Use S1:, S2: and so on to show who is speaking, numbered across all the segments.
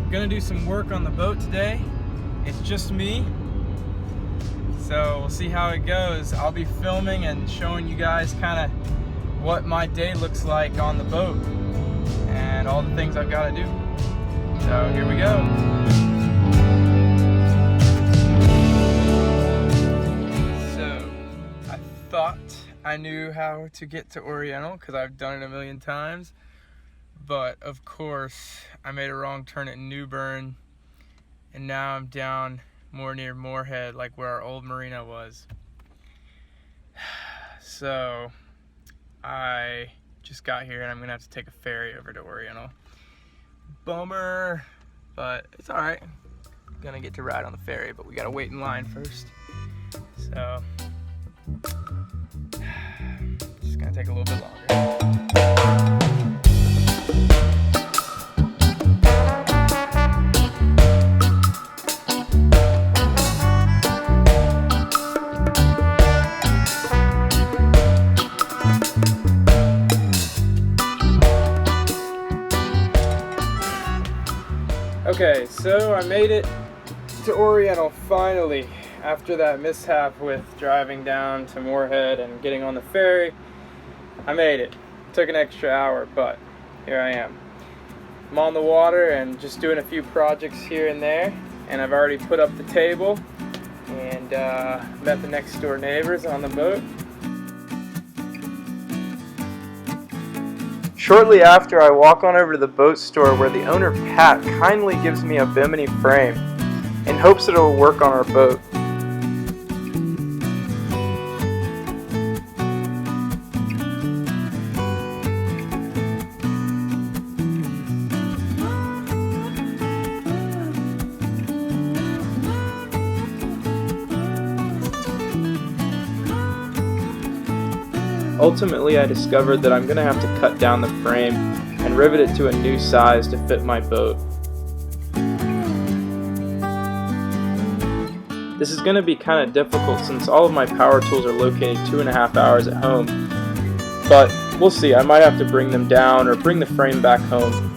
S1: I'm gonna do some work on the boat today. It's just me, so we'll see how it goes. I'll be filming and showing you guys kind of what my day looks like on the boat and all the things I've got to do. So here we go. So I thought I knew how to get to Oriental because I've done it a million times, but of course I made a wrong turn at New Bern, and now I'm down more near Moorhead, like where our old marina was. So I just got here and I'm gonna have to take a ferry over to Oriental. Bummer, but it's all right. I'm gonna get to ride on the ferry, but we gotta wait in line first. So it's gonna take a little bit longer. Okay, so I made it to Oriental finally after that mishap with driving down to Moorhead and getting on the ferry. I made it. Took an extra hour, but here I am. I'm on the water and just doing a few projects here and there, and I've already put up the table and met the next door neighbors on the boat. Shortly after, I walk on over to the boat store where the owner, Pat, kindly gives me a bimini frame in hopes that it will work on our boat. Ultimately, I discovered that I'm going to have to cut down the frame and rivet it to a new size to fit my boat. This is going to be kind of difficult since all of my power tools are located 2.5 hours at home, but we'll see. I might have to bring them down or bring the frame back home.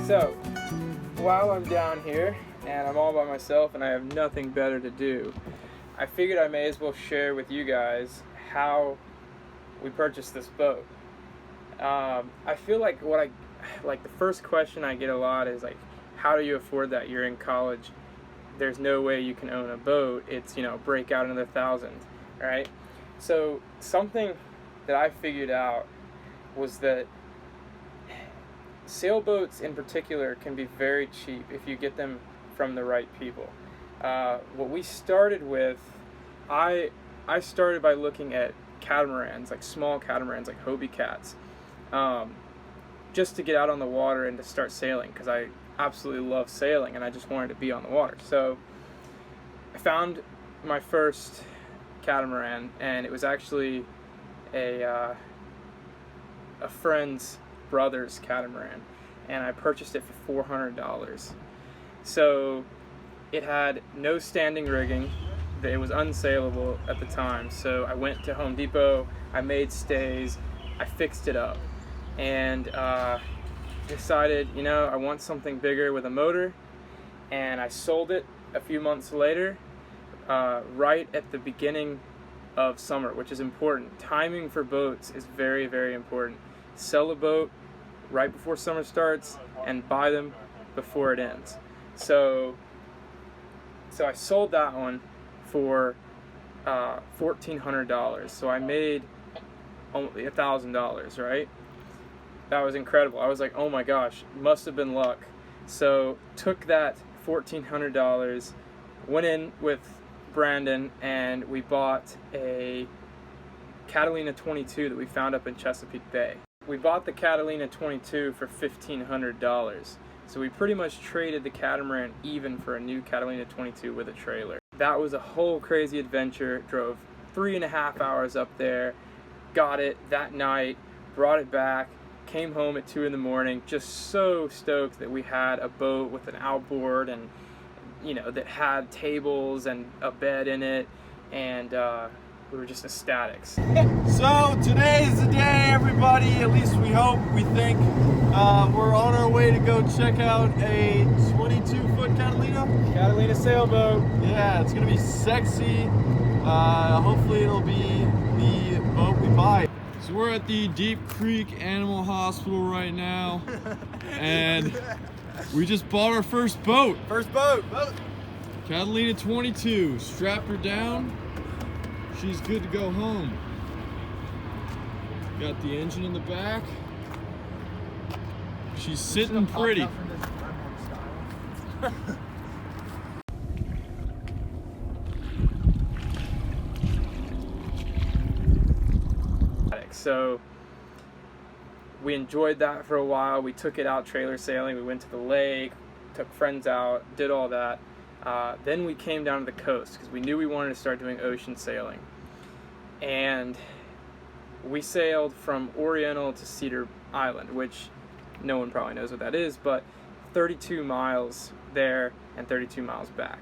S1: So, while I'm down here and I'm all by myself and I have nothing better to do, I figured I may as well share with you guys how we purchased this boat. I feel like the first question I get a lot is like, how do you afford that? You're in college. There's no way you can own a boat. It's, break out another $1,000, right? So something that I figured out was that sailboats in particular can be very cheap if you get them from the right people. What we started with, I started by looking at catamarans, like small catamarans, like Hobie cats, just to get out on the water and to start sailing, because I absolutely love sailing and I just wanted to be on the water. So I found my first catamaran, and it was actually a friend's brother's catamaran, and I purchased it for $400. So it had no standing rigging. It was unsaleable at the time, so I went to Home Depot, I made stays, I fixed it up, and decided, I want something bigger with a motor, and I sold it a few months later, right at the beginning of summer, which is important. Timing for boats is very, very important. Sell a boat right before summer starts and buy them before it ends. So I sold that one for $1,400. So I made only $1,000, right? That was incredible. I was like, oh my gosh, must have been luck. So took that $1,400, went in with Brandon, and we bought a Catalina 22 that we found up in Chesapeake Bay. We bought the Catalina 22 for $1,500. So we pretty much traded the catamaran even for a new Catalina 22 with a trailer. That was a whole crazy adventure. Drove 3.5 hours up there, got it that night, brought it back, came home at 2 in the morning, just so stoked that we had a boat with an outboard and that had tables and a bed in it, and we were just ecstatic.
S2: So today is the day, everybody. At least we hope, we think. We're on our way to go check out a 22-foot
S1: Catalina sailboat.
S2: Yeah, it's gonna be sexy. Hopefully it'll be the boat we buy. So we're at the Deep Creek Animal Hospital right now, and we just bought our first boat.
S3: First boat.
S2: Catalina 22. Strapped her down. She's good to go home. Got the engine in the back. She's sitting pretty.
S1: So we enjoyed that for a while. We took it out trailer sailing. We went to the lake, took friends out, did all that. Then we came down to the coast because we knew we wanted to start doing ocean sailing. And we sailed from Oriental to Cedar Island, which no one probably knows what that is, but 32 miles there and 32 miles back.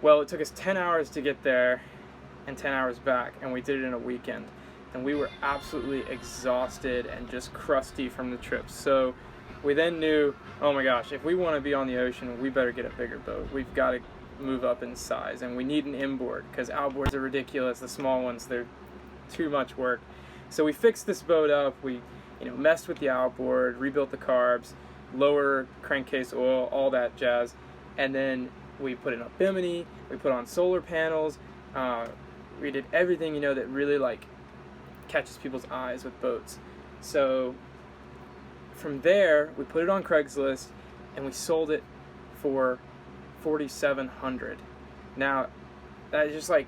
S1: Well, it took us 10 hours to get there and 10 hours back, and we did it in a weekend. And we were absolutely exhausted and just crusty from the trip. So we then knew, oh my gosh, if we want to be on the ocean, we better get a bigger boat. We've got to move up in size, and we need an inboard because outboards are ridiculous. The small ones, they're too much work. So we fixed this boat up. We messed with the outboard, rebuilt the carbs, lower crankcase oil, all that jazz. And then we put in a bimini, we put on solar panels. We did everything, that really catches people's eyes with boats. So from there, we put it on Craigslist and we sold it for $4,700. Now, that is just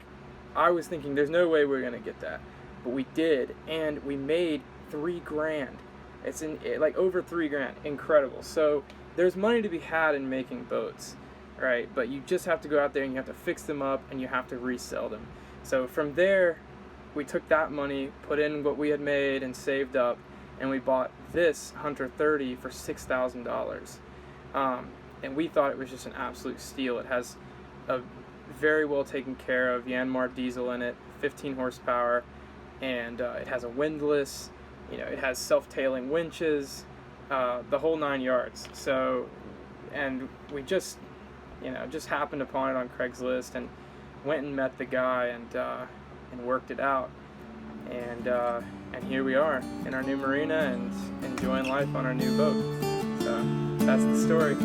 S1: I was thinking there's no way we're gonna get that, but we did, and we made $3,000. It's over $3,000. Incredible. So there's money to be had in making boats, right? But you just have to go out there and you have to fix them up and you have to resell them. So from there, we took that money, put in what we had made and saved up, and we bought this Hunter 30 for $6,000. And we thought it was just an absolute steal. It has a very well taken care of Yanmar diesel in it, 15 horsepower, and it has a windlass. It has self-tailing winches, the whole 9 yards. So, and we just happened upon it on Craigslist and went and met the guy and worked it out, and here we are in our new marina and enjoying life on our new boat. So that's the story.